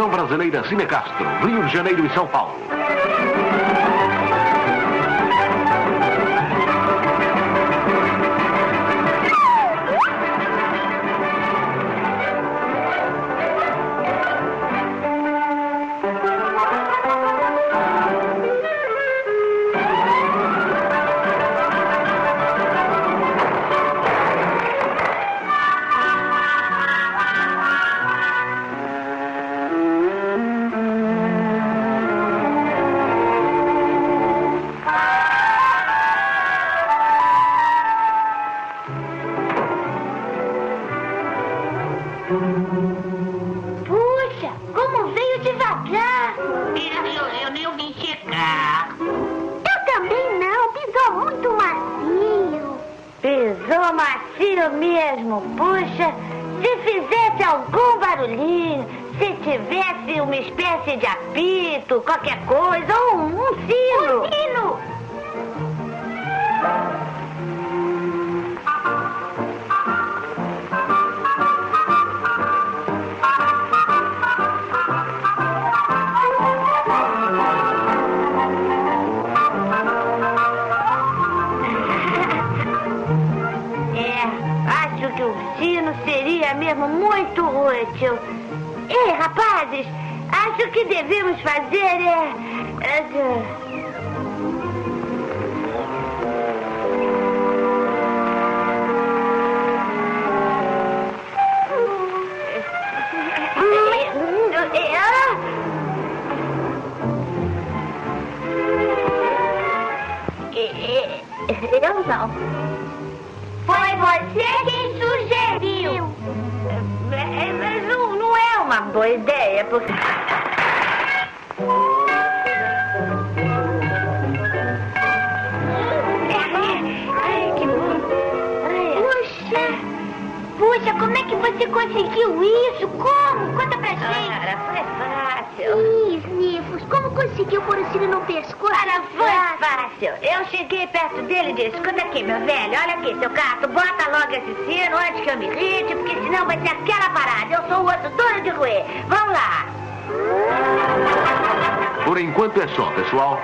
Produção brasileira Cinecastro, Rio de Janeiro e São Paulo. Puxa, como veio devagar. Eu nem ouvi chegar. Eu também não, pisou muito macio. Pisou macio mesmo, puxa. Se fizesse algum barulhinho, se tivesse uma espécie de apito, qualquer coisa, ou um sino. Um sino! Acho que o sino seria mesmo muito útil. Ei, rapazes, acho que devemos fazer eu não. Foi você quem sugeriu. Mas não é uma boa ideia, porque... Ai, que bom. Puxa, como é que você conseguiu isso? Como? Conta pra gente. Cara, foi fácil. Snifos, como conseguiu pôr o sino no pescoço? Cara, foi fácil. Eu cheguei perto dele e disse: escuta aqui, meu velho, olha aqui, seu gato, bota logo esse sino antes que eu me irrite, porque senão vai ser aquela parada. Eu sou o osso duro de roer. Vamos lá. Por enquanto é só, pessoal.